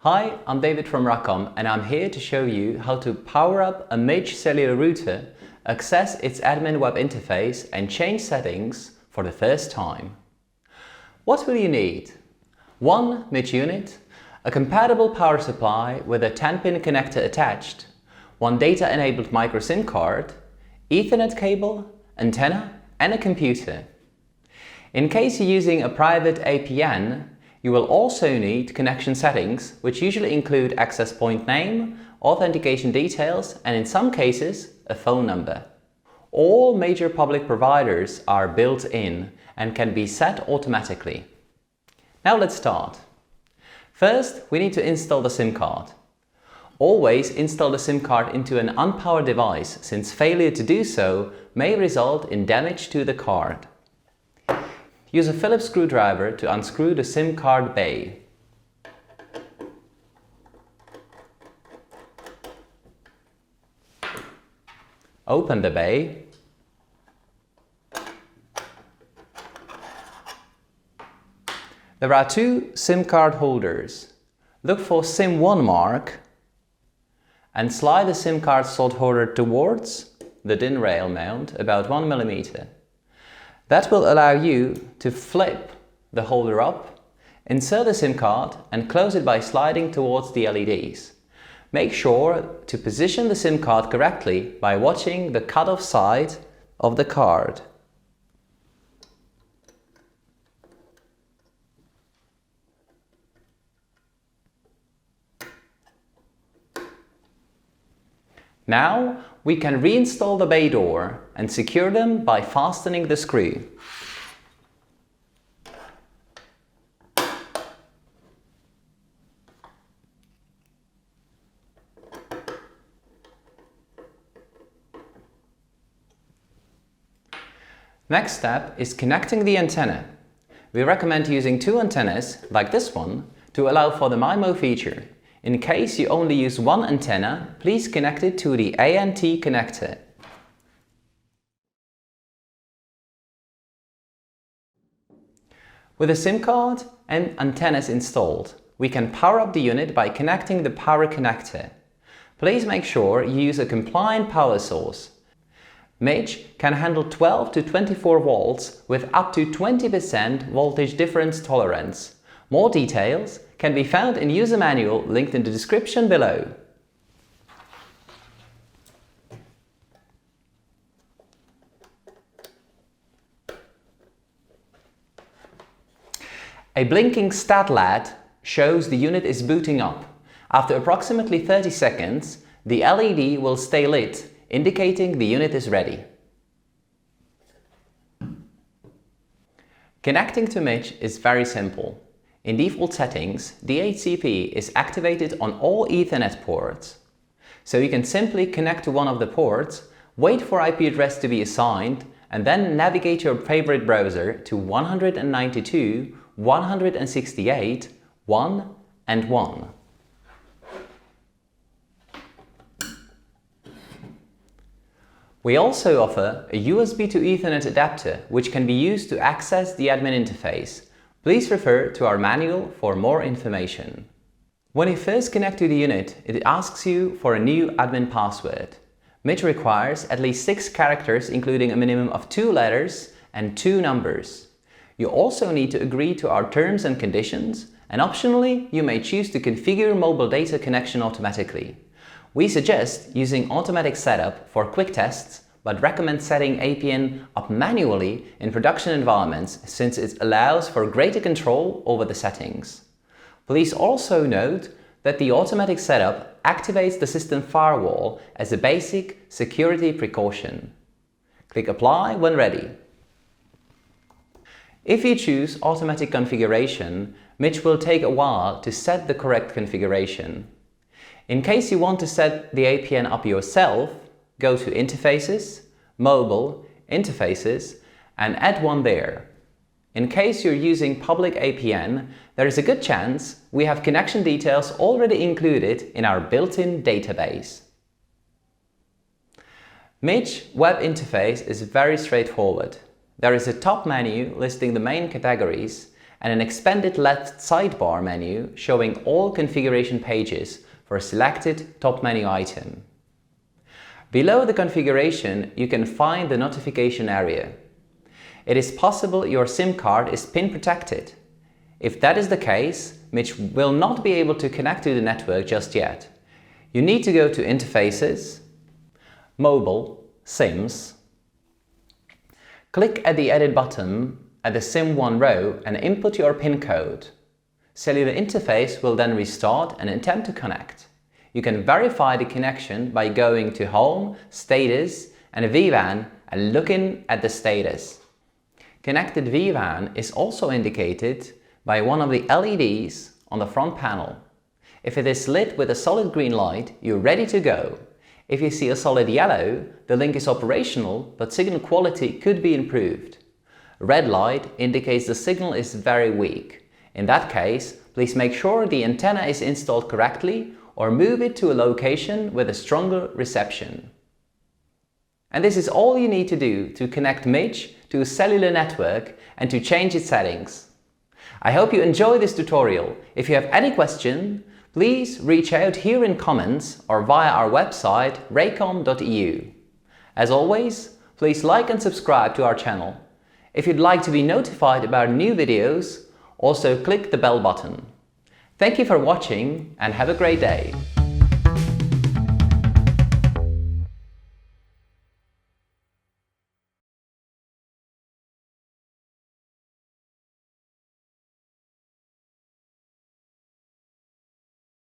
Hi, I'm David from Racom and I'm here to show you how to power up a Midge cellular router, access its admin web interface and change settings for the first time. What will you need? One Midge unit, a compatible power supply with a 10-pin connector attached, one data-enabled micro SIM card, Ethernet cable, antenna and a computer. In case you're using a private APN, you will also need connection settings, which usually include access point name, authentication details, and in some cases, a phone number. All major public providers are built in and can be set automatically. Now let's start. First, we need to install the SIM card. Always install the SIM card into an unpowered device, since failure to do so may result in damage to the card. Use a Phillips screwdriver to unscrew the SIM card bay. Open the bay. There are two SIM card holders. Look for SIM1 mark and slide the SIM card slot holder towards the DIN rail mount about 1 mm. That will allow you to flip the holder up, insert the SIM card and close it by sliding towards the LEDs. Make sure to position the SIM card correctly by watching the cut-off side of the card. Now we can reinstall the bay door and secure them by fastening the screw. Next step is connecting the antenna. We recommend using two antennas, like this one, to allow for the MIMO feature. In case you only use one antenna, please connect it to the ANT connector. With a SIM card and antennas installed, we can power up the unit by connecting the power connector. Please make sure you use a compliant power source. Midge can handle 12 to 24 volts with up to 20% voltage difference tolerance. More details can be found in user manual linked in the description below. A blinking stat LED shows the unit is booting up. After approximately 30 seconds, the LED will stay lit, indicating the unit is ready. Connecting to Midge is very simple. In default settings, DHCP is activated on all Ethernet ports. So you can simply connect to one of the ports, wait for IP address to be assigned, and then navigate your favorite browser to 192, 168, 1 and 1. We also offer a USB to Ethernet adapter, which can be used to access the admin interface. Please refer to our manual for more information. When you first connect to the unit, it asks you for a new admin password. Midge requires at least 6 characters, including a minimum of 2 letters and 2 numbers. You also need to agree to our terms and conditions, and optionally, you may choose to configure mobile data connection automatically. We suggest using automatic setup for quick tests, but recommend setting APN up manually in production environments since it allows for greater control over the settings. Please also note that the automatic setup activates the system firewall as a basic security precaution. Click Apply when ready. If you choose automatic configuration, Midge will take a while to set the correct configuration. In case you want to set the APN up yourself, go to Interfaces, Mobile, Interfaces, and add one there. In case you're using public APN, there is a good chance we have connection details already included in our built-in database. Midge web interface is very straightforward. There is a top menu listing the main categories, and an expanded left sidebar menu showing all configuration pages for a selected top menu item. Below the configuration, you can find the notification area. It is possible your SIM card is PIN protected. If that is the case, Mitch will not be able to connect to the network just yet. You need to go to Interfaces, Mobile, SIMs. Click at the Edit button at the SIM1 row and input your PIN code. Cellular interface will then restart and attempt to connect. You can verify the connection by going to Home, Status and VWAN and looking at the status. Connected VWAN is also indicated by one of the LEDs on the front panel. If it is lit with a solid green light, you're ready to go. If you see a solid yellow, the link is operational, but signal quality could be improved. Red light indicates the signal is very weak. In that case, please make sure the antenna is installed correctly or move it to a location with a stronger reception. And this is all you need to do to connect Mitch to a cellular network and to change its settings. I hope you enjoyed this tutorial. If you have any question, please reach out here in comments or via our website raycom.eu. As always, please like and subscribe to our channel. If you'd like to be notified about new videos, also click the bell button. Thank you for watching and have a great day.